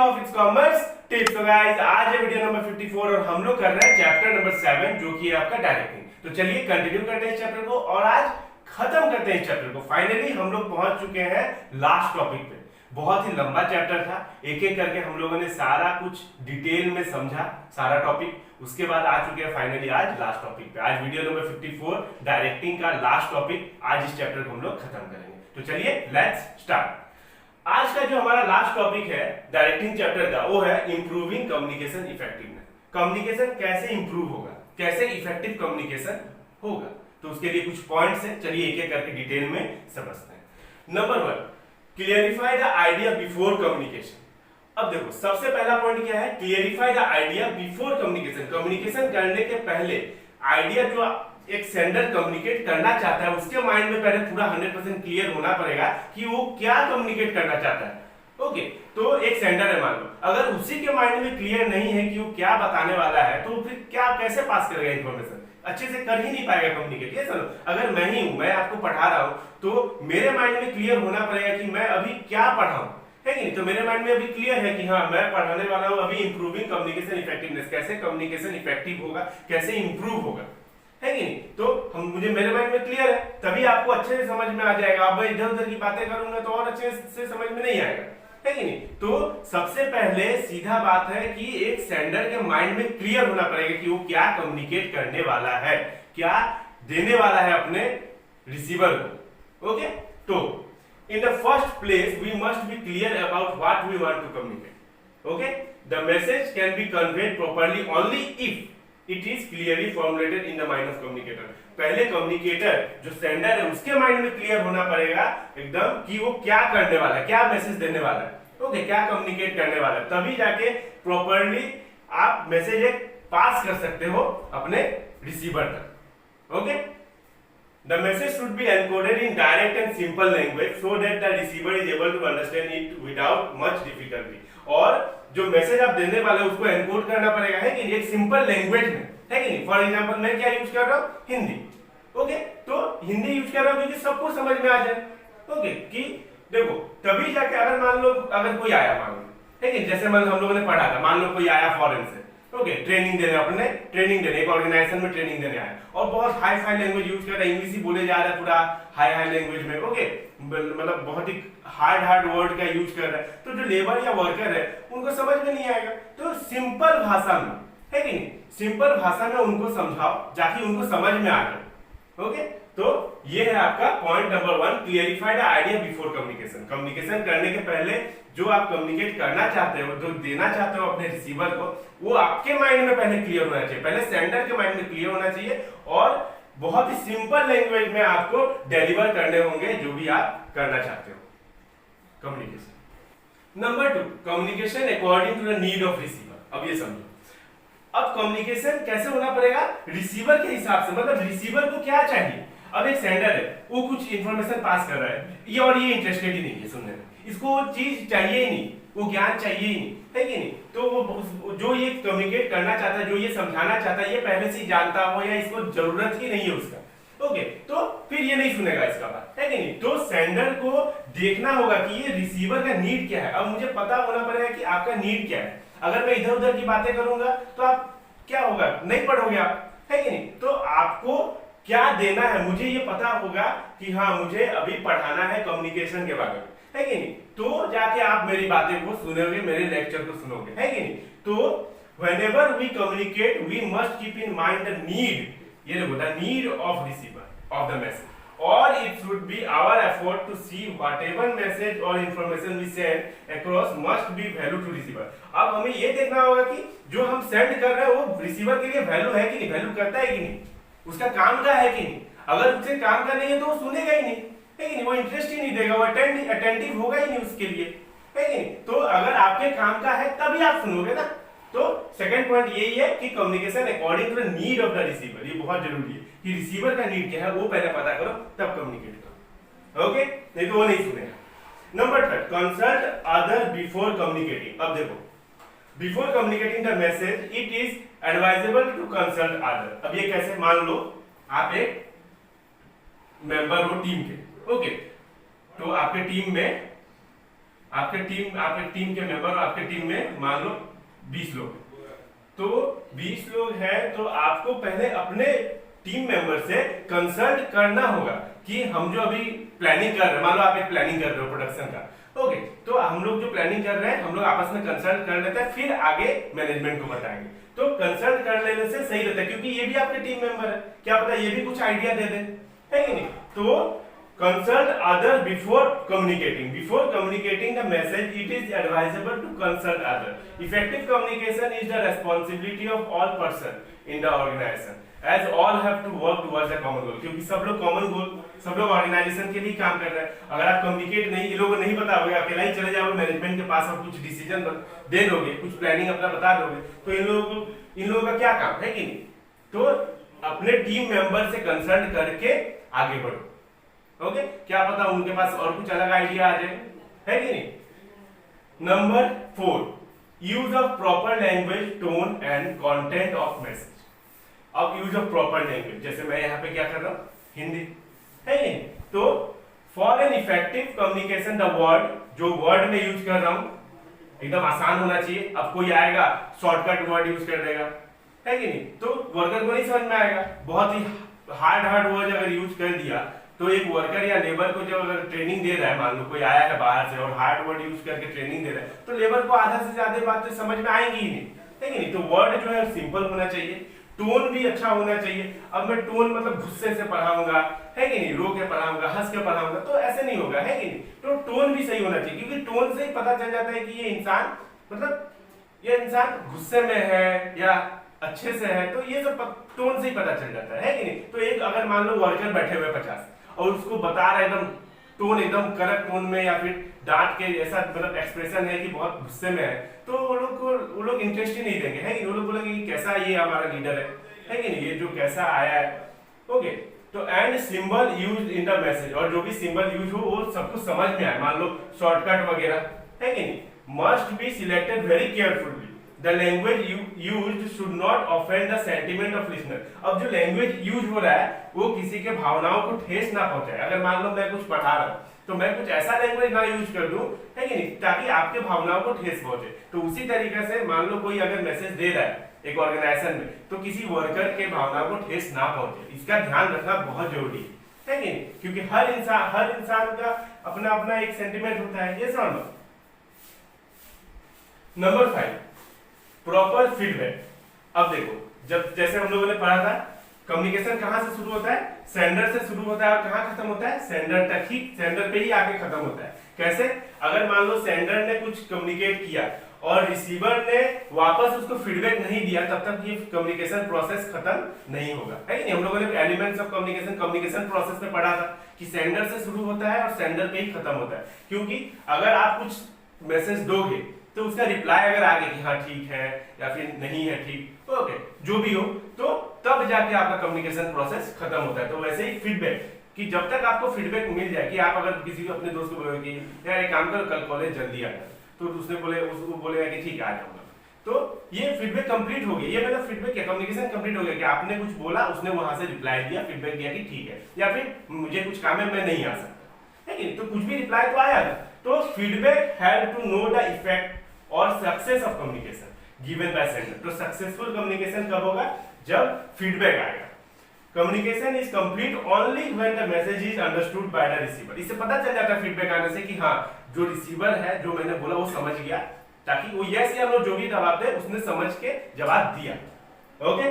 Of its commerce tips. तो guys आज है वीडियो नंबर 54 और हम लोग कर रहे हैं चैप्टर नंबर 7 जो कि है आपका डायरेक्टिंग। तो चलिए कंटिन्यू करते हैं इस चैप्टर को और आज खत्म करते हैं इस चैप्टर को। फाइनली हम लोग पहुंच चुके हैं लास्ट टॉपिक पे। बहुत ही लंबा चैप्टर था, एक एक करके हम लोगों ने सारा कुछ डिटेल में समझा, सारा टॉपिक। उसके बाद आ चुके हैं फाइनली आज लास्ट टॉपिक पे। आज वीडियो नंबर 54 डायरेक्टिंग का लास्ट टॉपिक, आज इस चैप्टर को हम लोग खत्म करेंगे। तो चलिए लेट्स स्टार्ट। आज का जो हमारा लास्ट टॉपिक है डायरेक्टिंग चैप्टर का, वो है इंप्रूविंग कम्युनिकेशन इफेक्टिवनेस। कम्युनिकेशन कैसे इंप्रूव होगा, कैसे इफेक्टिव कम्युनिकेशन होगा, तो उसके लिए कुछ पॉइंट्स हैं। चलिए एक एक करके डिटेल में समझते हैं। Number 1, clarify the idea before communication. अब देखो सबसे पहला पॉइंट क्या है, clarify the idea before communication. Communication करने के पहले आइडिया जो एक सेंडर कम्युनिकेट करना चाहता है उसके माइंड में पहले पूरा 100% क्लियर होना पड़ेगा कि वो क्या कम्युनिकेट करना चाहता है। ओके, तो एक सेंडर है मान लो, अगर उसी के माइंड में क्लियर नहीं है कि वो क्या बताने वाला है तो फिर क्या कैसे पास करेगा इंफॉर्मेशन, अच्छे से कर ही नहीं पाएगा कम्युनिकेट। ये सुनो, अगर मैं ही हूं, मैं आपको पढ़ा रहा हूं तो मेरे माइंड में क्लियर होना पड़ेगा कि मैं अभी क्या पढ़ाऊं, है कि नहीं। तो मेरे माइंड में अभी क्लियर है कि हाँ मैं पढ़ाने वाला हूं अभी इंप्रूविंग कम्युनिकेशन इफेक्टिवनेस, कैसे कम्युनिकेशन इफेक्टिव होगा, कैसे इंप्रूव होगा, है कि नहीं। तो मेरे माइंड में क्लियर है, तभी आपको अच्छे से समझ में आ जाएगा। अब इधर उधर की बातें करूंगा तो और अच्छे से समझ में नहीं आएगा, है कि नहीं। तो सबसे पहले सीधा बात है कि एक सेंडर के माइंड में क्लियर होना पड़ेगा कि वो क्या कम्युनिकेट करने वाला है, क्या देने वाला है अपने रिसीवर को। ओके, तो in the first place we must be clear about what we want to communicate. Okay, the message can be conveyed properly only if it is clearly formulated in the mind of communicator. पहले communicator जो sender है उसके mind में clear होना पड़ेगा एकदम कि वो क्या करने वाला है, क्या मैसेज देने वाला है, ओके, क्या कम्युनिकेट करने वाला है। तभी जाके प्रॉपर्ली आप मैसेज एक पास कर सकते हो अपने रिसीवर तक। Okay, the message should be encoded in direct and simple language so that the receiver is able to understand it without much difficulty. और जो मैसेज आप देने वाले उसको एनकोड करना पड़ेगा, है कि एक सिंपल लैंग्वेज में, है कि नहीं। फॉर एग्जांपल मैं क्या यूज कर रहा हूं, हिंदी। ओके, तो हिंदी यूज कर रहा हूं क्योंकि सबको समझ में आ जाए। ओके, कि देखो तभी जाके अगर मान लो अगर कोई आया, मान लो, है कि जैसे मान लो हम लोगों ने पढ़ा था, मान लो कोई आया फॉरेन से, ओके, ट्रेनिंग देने, अपने ट्रेनिंग देने, एक ऑर्गेनाइजेशन में ट्रेनिंग देने आया और बहुत हाई फाई लैंग्वेज यूज कर रहा है, इंग्लिश ही बोले जा रहा है पूरा हाई लैंग्वेज में। ओके, मतलब बहुत ही हार्ड वर्ड का यूज कर रहा है, तो जो लेबर या वर्कर है उनको समझ में नहीं आएगा। तो सिंपल भाषा में, है कि नहीं, सिंपल भाषा में उनको समझाओ जाकि उनको समझ में आ जाए। ओके, तो ये है आपका point number 1, clarify the idea before communication. Communication करने के पहले जो आप कम्युनिकेट करना चाहते हो, जो देना चाहते हो अपने रिसीवर को, वो आपके माइंड में पहले क्लियर होना चाहिए, पहले सेंडर के माइंड में क्लियर होना चाहिए और बहुत ही सिंपल लैंग्वेज में आपको डिलीवर करने होंगे जो भी आप करना चाहते हो communication. Number 2, communication according to the need of receiver. अब ये समझो, अब कम्युनिकेशन कैसे होना पड़ेगा, रिसीवर के हिसाब से, मतलब रिसीवर को क्या चाहिए। अब एक सेंडर है, वो कुछ इंफॉर्मेशन पास कर रहा है, ये और ये इंटरेस्टेड ही नहीं है सुनने में, इसको वो चीज चाहिए ही नहीं, वो ज्ञान चाहिए ही नहीं, है कि नहीं। तो वो जो ये कम्युनिकेट करना चाहता है, जो ये समझाना चाहता है, ये पहले से ही जानता हो या इसको जरूरत ही नहीं है उसका। ओके, तो फिर ये नहीं सुनेगा इसका बात, है कि नहीं। तो सेंडर को देखना होगा कि ये रिसीवर का नीड क्या है। अब मुझे पता होना पड़ेगा कि आपका नीड क्या है। अगर मैं इधर उधर की बातें करूंगा तो आप क्या होगा, नहीं पढ़ोगे आप, है कि नहीं। तो आपको क्या देना है मुझे ये पता होगा कि हाँ मुझे अभी पढ़ाना है कम्युनिकेशन के बारे में, है कि नहीं। तो जाके आप मेरी बातें को सुनोगे, मेरे लेक्चर को सुनोगे, है कि नहीं। तो whenever we communicate we must keep in mind the need, ये देखो, the need of receiver of the message, or it should be our effort to see whatever message or information we send across must be value to receiver। अब हमें ये देखना होगा कि जो हम सेंड कर रहे हैं वो रिसीवर के लिए वैल्यू है कि नहीं, वैल्यू करता है कि नहीं, उसका काम का है कि नहीं। अगर उससे काम का नहीं है तो वो सुनेगा ही नहीं, है कि नहीं, वो इंटरेस्ट ही नहीं देगा, वो अटेंटिव होगा ही नहीं उसके लिए, है कि नहीं। तो अगर आपके काम का है तभी आप सुनोगे ना। तो सेकंड पॉइंट यही है कि communication according to the need of the receiver, ये बहुत जरूरी है कि रिसीवर का नीड क्या है वो पहले पता करो तब कम्युनिकेट करो। ओके, नहीं तो वो नहीं सुनेगा। Number 3, consult other before communicating. अब देखो, before communicating the message it is advisable to consult other. अब ये कैसे, मान लो आप एक मेंबर हो टीम के, ओके, तो आपके टीम में आपके टीम के मेंबर, आपके टीम में मान लो 20 लोग, तो 20 लोग हैं, तो आपको पहले अपने टीम मेंबर से कंसल्ट करना होगा कि हम जो अभी प्लानिंग कर रहे हैं, मान लो आप एक प्लानिंग कर रहे हो प्रोडक्शन का, ओके, तो हम लोग जो प्लानिंग कर रहे हैं हम लोग आपस में कंसल्ट कर लेते हैं, फिर आगे मैनेजमेंट को बताएंगे। तो कंसल्ट कर लेने से सही रहता है, क्योंकि ये भी आपके टीम मेंबर है, क्या पता ये भी कुछ आइडिया दे दे, है कि नहीं। तो consult other before communicating the message, it is advisable to consult other. Effective communication is the responsibility of all person in the organization, as all have to work towards a common goal, क्योंकि सब लोग common goal, सब लोग organisation के लिए काम कर रहे हैं। अगर आप कम्युनिकेट नहीं, ये लोगों को नहीं बताओगे, अकेला ही चले जाओगे मैनेजमेंट के पास और कुछ डिसीजन दे दोगे, कुछ प्लानिंग अपना बता दोगे, तो इन लोगों का क्या काम है कि नहीं। तो अपने टीम मेंबर से कंसल्ट करके आगे बढ़ो, ओके, क्या पता उनके पास और कुछ अलग आइडिया आ जाए, है कि नहीं। Number 4, use of proper language, tone and content of message. अब यूज ऑफ प्रॉपर लैंग्वेज, जैसे मैं यहाँ पे क्या कर रहा हूँ, हिंदी, है कि नहीं। तो for an effective communication the word, जो वर्ड में यूज कर रहा हूँ एकदम आसान होना चाहिए। अब कोई आएगा शॉर्टकट वर्ड यूज कर देगा, है कि नहीं, तो वर्कर को नहीं समझ में आएगा। बहुत ही हार्ड वर्ड अगर यूज कर दिया, तो एक वर्कर या लेबर को जब अगर ट्रेनिंग दे रहा है, मान लो कोई आया है बाहर से और हार्ड वर्ड यूज करके ट्रेनिंग दे रहा है, तो लेबर को आधा से ज्यादा बातें समझ में आएंगी ही नहीं, है कि नहीं। तो वर्ड जो है सिंपल होना चाहिए, टोन भी अच्छा होना चाहिए। अब मैं टोन मतलब गुस्से से पढ़ाऊंगा, है कि नहीं, रो के पढ़ाऊंगा, हंस के पढ़ाऊंगा, तो ऐसे नहीं होगा, है कि नहीं। तो टोन भी सही होना चाहिए, क्योंकि टोन से ही पता चल जाता है कि ये इंसान गुस्से में है या अच्छे से है, तो ये सब टोन से ही पता चल जाता है कि नहीं। तो एक अगर मान लो वर्कर बैठे हुए 50 और उसको बता रहा है एकदम टोन एकदम कड़क टोन में, या फिर डांट के ऐसा मतलब एक्सप्रेशन है कि बहुत गुस्से में है, तो वो लोग इंटरेस्ट ही नहीं देंगे, है कि वो लोग बोलेंगे कि कैसा ये हमारा लीडर है कि नहीं, ये जो कैसा आया है, ओके। तो and symbol use in the message, और जो भी सिंबल यूज हो वो सबको समझ में आए, मान लो शॉर्टकट वगैरह, है कि नहीं। Must be selected very carefully, the language used should not offend the sentiment of listener. अब जो लैंग्वेज यूज हो रहा है वो किसी के भावनाओं को ठेस ना पहुंचाए। अगर मान लो मैं कुछ पढ़ा रहा हूं, तो मैं कुछ ऐसा लैंग्वेज ना यूज कर दूं, है कि नहीं, ताकि आपके भावनाओं को ठेस पहुंचे। तो उसी तरीके से मान लो कोई अगर मैसेज दे रहा है एक ऑर्गेनाइजेशन में, तो किसी वर्कर के भावनाओं को ठेस ना पहुंचे, इसका ध्यान रखना बहुत जरूरी है कि नहीं, क्योंकि हर इंसान का अपना अपना एक सेंटिमेंट होता है, ये समझ लो। Number 5, proper feedback. अब देखो, जब जैसे हम लोगों ने पढ़ा था, कम्युनिकेशन कहां से शुरू होता है, सेंडर से शुरू होता है, और कहां खत्म होता है, सेंडर तक ही, सेंडर पे ही आके खत्म होता है। कैसे, अगर मान लो सेंडर ने कुछ कम्युनिकेट किया और रिसीवर ने वापस उसको फीडबैक नहीं दिया, तब तक ये कम्युनिकेशन प्रोसेस खत्म नहीं होगा, है कि नहीं। हम लोगों ने एलिमेंट्स ऑफ कम्युनिकेशन प्रोसेस में पढ़ा था कि सेंडर से शुरू होता है और सेंडर पे ही खत्म होता है। क्योंकि अगर आप कुछ मैसेज दोगे तो उसका रिप्लाई अगर आ गया कि हाँ ठीक है या फिर नहीं है ठीक, ओके, जो भी हो, तो तब जाके आपका कम्युनिकेशन प्रोसेस खत्म होता है। तो वैसे ही फीडबैक, कि जब तक आपको फीडबैक मिल जाए, कि आप अगर किसी को अपने दोस्त को बोलोगे कि यार एक काम करो, कल कॉलेज जल्दी आ जाए, तो उसने बोलेगा कि ठीक है आ जाऊंगा, तो ये फीडबैक कंप्लीट हो गया। ये मतलब फीडबैक क्या, कम्युनिकेशन कंप्लीट हो गया कि आपने कुछ बोला, उसने वहां से रिप्लाई दिया, फीडबैक दिया कि ठीक है, या फिर मुझे कुछ काम है मैं नहीं आ सकता, है कि नहीं। तो कुछ भी रिप्लाई तो आया था। तो feedback help to know the effect और success of communication given by sender. तो सक्सेसफुल कम्युनिकेशन कब होगा, जब फीडबैक आएगा। Communication is complete only when the message is understood by the receiver. इससे पता चल जाता है फीडबैक आने से कि हाँ जो रिसीवर है, जो मैंने बोला वो समझ गया, ताकि वो यस या नो जो भी जवाब दे उसने समझ के जवाब दिया, okay.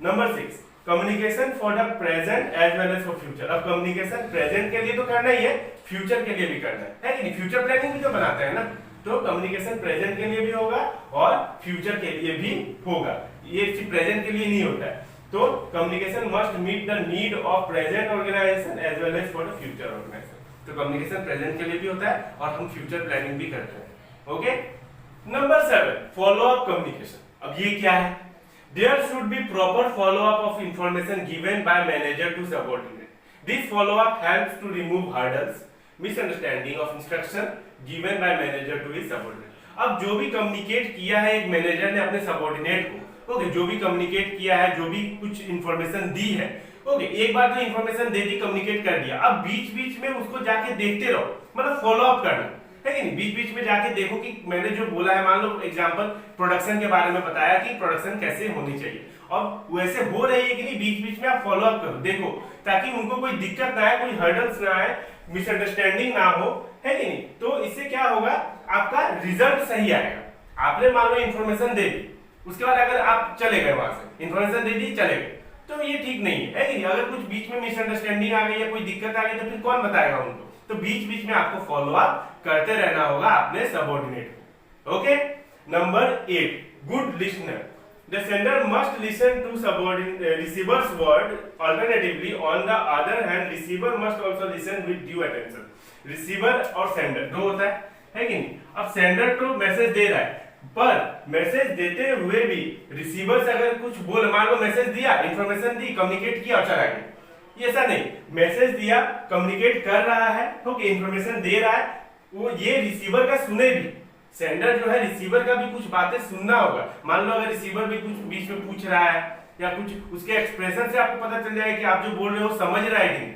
Number 6, communication for the present as well as for future. अब कम्युनिकेशन प्रेजेंट के लिए तो करना ही है, फ्यूचर के लिए भी करना है कि नहीं। फ्यूचर प्लानिंग भी तो बनाते हैं ना, तो कम्युनिकेशन प्रेजेंट के लिए भी होगा और फ्यूचर के लिए भी होगा, ये सिर्फ प्रेजेंट के लिए नहीं होता है। तो communication must meet the need of present organization as well as for the future organization. तो कम्युनिकेशन प्रेजेंट के लिए भी होता है और हम फ्यूचर प्लानिंग भी करते हैं, okay. Number 7, follow up communication. अब ये क्या है, there should be proper follow up of information given by manager to subordinate. This follow up helps to remove hurdles, misunderstanding of instruction given by manager to his subordinate. अब जो भी communicate किया है एक मैनेजर ने अपने subordinate को, okay, जो भी कम्युनिकेट किया है, जो भी कुछ इंफॉर्मेशन दी है, ओके, एक बार तो इंफॉर्मेशन दे दी, कम्युनिकेट कर दिया, अब बीच बीच में उसको जाके देखते रहो, मतलब फॉलो अप करना, है कि नहीं। बीच बीच में जाके देखो कि मैंने जो बोला है, मान लो एग्जांपल प्रोडक्शन के बारे में बताया कि प्रोडक्शन कैसे होनी चाहिए, और वैसे हो रही है कि नहीं, बीच बीच में आप फॉलो अप करो, देखो, ताकि उनको कोई दिक्कत ना आए, कोई हर्डल्स ना आए, मिसअंडरस्टैंडिंग ना हो, है कि नहीं। तो इससे क्या होगा, आपका रिजल्ट सही आएगा। आपने मान लो इन्फॉर्मेशन दे दी, उसके बाद अगर आप चले गए वहां से, इन्फॉर्मेशन दे दी चले गए, तो ये ठीक नहीं है कि नहीं। अगर कुछ बीच में मिसअंडरस्टैंडिंग आ गई या कोई दिक्कत आ गई तो फिर कौन बताएगा उनको। तो बीच बीच में आपको फॉलो अप करते रहना होगा अपने सबऑर्डिनेट को। Okay, number 8, good listener. The sender must listen to receiver's word. Alternatively, on the other hand, receiver must also listen with due attention. Receiver और sender दो होता है कि नहीं। अब सेंडर तो मैसेज दे रहा है, पर मैसेज देते हुए भी रिसीवर से अगर कुछ बोल, मान लो मैसेज दिया, इंफॉर्मेशन दी, कम्युनिकेट किया और चला गया, ये ऐसा नहीं। मैसेज दिया, कम्युनिकेट कर रहा है, ओके, इंफॉर्मेशन दे रहा है, वो ये रिसीवर का सुने भी। सेंडर जो है रिसीवर का भी कुछ बातें सुनना होगा। मान लो अगर रिसीवर भी कुछ बीच में पूछ रहा है या कुछ, उसके एक्सप्रेशन से आपको पता चल जाएगा कि आप जो बोल रहे हो समझ रहा है कि नहीं,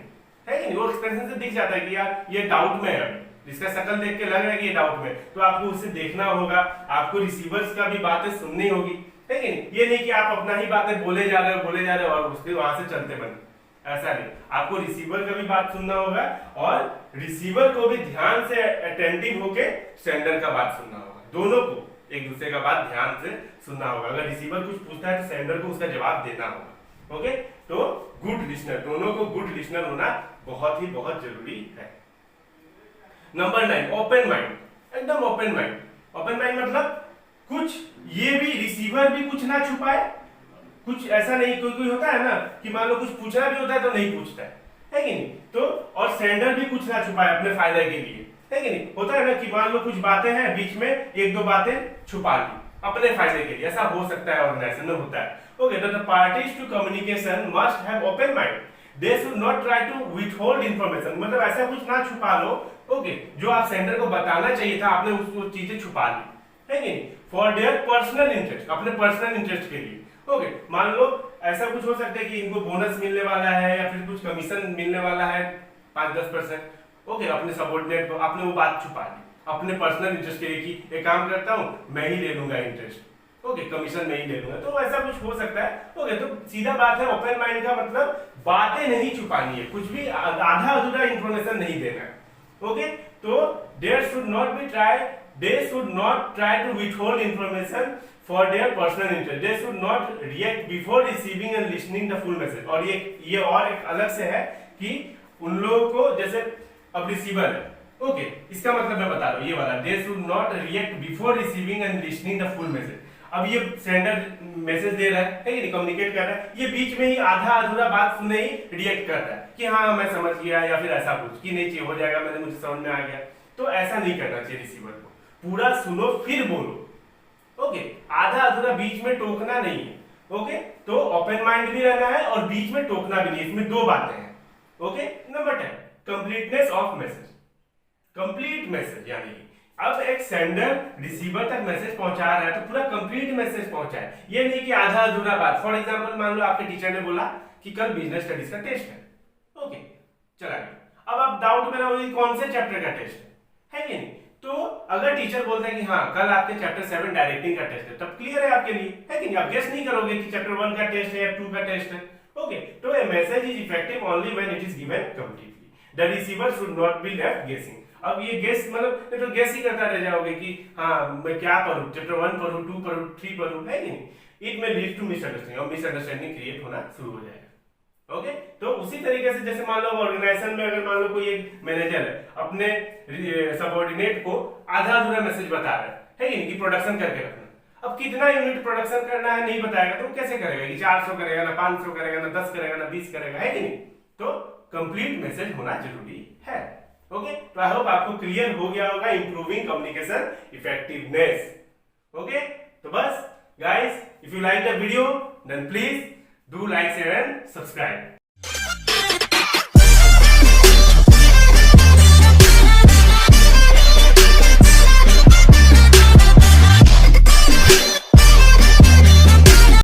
है कि नहीं। वो एक्सप्रेशन से दिख जाता है कि यार ये डाउट में है, जिसका शक्ल देख के लग रहा है कि ये डाउट में, तो आपको उसे देखना होगा, आपको रिसीवर्स का भी बातें सुननी होगी, है कि नहीं। ये नहीं कि आप अपना ही बातें बोले जा रहे हो और उसके वहां से चलते बने, ऐसा नहीं। आपको रिसीवर का भी बात सुनना होगा और रिसीवर को भी ध्यान से अटेंटिव होके सेंडर का बात सुनना होगा। दोनों को एक दूसरे का बात ध्यान से सुनना होगा। अगर रिसीवर कुछ पूछता है तो सेंडर को उसका जवाब देना होगा। ओके, तो गुड लिसनर, दोनों को गुड लिसनर होना बहुत ही बहुत जरूरी है। Number 9, open mind. एकदम ओपन माइंड। ओपन माइंड मतलब कुछ ये भी रिसीवर भी कुछ ना छुपाए, कुछ ऐसा नहीं, कोई कोई होता है ना कि मान लो कुछ पूछना भी होता है तो नहीं पूछता है कि नहीं। तो और सेंडर भी कुछ ना छुपाए अपने फायदे के लिए, है कि नहीं। होता है ना कि मान लो कुछ बातें हैं, बीच में एक दो बातें छुपा ली अपने फायदे के लिए, ऐसा हो सकता है, ऑर्गेनाइजेशन में होता है। ओके, तो the parties to communication must have open mind. They should not try to withhold information, मतलब ऐसा कुछ ना छुपा लो, ओके, जो आप सेंडर को बताना चाहिए था आपने उसको चीजें छुपा ली, है कि नहीं, फॉर देयर पर्सनल इंटरेस्ट, अपने पर्सनल इंटरेस्ट के लिए। ओके, मान लो ऐसा कुछ हो सकता है कि इनको बोनस मिलने वाला है या फिर कुछ कमीशन मिलने वाला है 5-10%, ओके, अपने सबऑर्डिनेट को आपने वो बात छुपा दी अपने पर्सनल इंटरेस्ट के लिए कि एक काम करता हूं मैं ही ले लूंगा इंटरेस्ट, ओके, कमीशन मैं ही ले लूंगा, तो ऐसा कुछ हो सकता है। ओके, तो सीधा बात है, ओपन माइंड का मतलब बातें नहीं छुपानी है, कुछ भी आधा अधूरा इंफॉर्मेशन नहीं देना है। ओके, तो there should not be try, they should not try to withhold information for their personal interest. They should not react before receiving and listening the full message. और ये और एक अलग से है कि उन लोगों को, जैसे अब रिसीवर है, ओके, इसका मतलब मैं बता रहा हूँ ये वाला, they should not react before receiving and listening the full message. अब ये सेंडर मैसेज दे रहा है कि नहीं, कम्युनिकेट कर रहा है, ये बीच में ही आधा अधूरा बात सुने ही रिएक्ट कर रहा है कि हाँ मैं समझ गया, या फिर ऐसा कुछ कि नहीं चाहिए, हो जाएगा, मैंने मुझे समझ में आ गया। तो ऐसा नहीं करना चाहिए रिसीवर को, पूरा सुनो फिर बोलो। ओके, आधा अधूरा बीच में टोकना नहीं है। ओके, तो ओपन माइंड भी रहना है और बीच में टोकना भी नहीं, इसमें दो बातें हैं। Okay, number 10, completeness of message. Complete message यानी अब एक सेंडर रिसीवर तक मैसेज पहुंचा रहा है तो पूरा कंप्लीट मैसेज पहुंचाए, ये नहीं कि आधा अधूरा बात। फॉर एग्जांपल मान लो आपके टीचर ने बोला कि कल बिजनेस स्टडीज का टेस्ट है, ओके, चला गया। अब आप डाउट में रहोगे कौन से चैप्टर का टेस्ट है कि नहीं। तो अगर टीचर बोलता है कि हाँ कल आपके चैप्टर 7 डायरेक्टिंग का टेस्ट है, तब क्लियर है आपके लिए, है कि नहीं। आप गेस नहीं करोगे कि चैप्टर 1 का टेस्ट है या 2 का टेस्ट है। ओके, तो a message is effective only when it is given completely. The receiver should not be left guessing. अब ये गेस मतलब तो गेस ही करता रह जाओगे कि हाँ मैं क्या पढूं, चैप्टर 1 पढूं, 2 पढूं, 3 पढूं, है कि नहीं। इट में लीड टू मिसअंडरस्टैंडिंग, और मिसअंडरस्टैंडिंग क्रिएट होना शुरू हो जाएगा। ओके, तो उसी तरीके से जैसे मान लो ऑर्गेनाइजेशन में अगर मान लो कोई एक मैनेजर है, अपने सबऑर्डिनेट को आधा अधूरा मैसेज बता रहा है कि नहीं, कि प्रोडक्शन करके रखना। अब कितना यूनिट प्रोडक्शन करना है नहीं बताएगा तो कैसे करेगा कि 400 करेगा ना 500 करेगा ना 10 करेगा ना 20 करेगा, है कि नहीं। तो कंप्लीट मैसेज होना जरूरी है। ओके, तो आई होप आपको क्लियर हो गया होगा इंप्रूविंग कम्युनिकेशन इफेक्टिवनेस। ओके, तो बस guys, if you like the video then please do like, share and subscribe.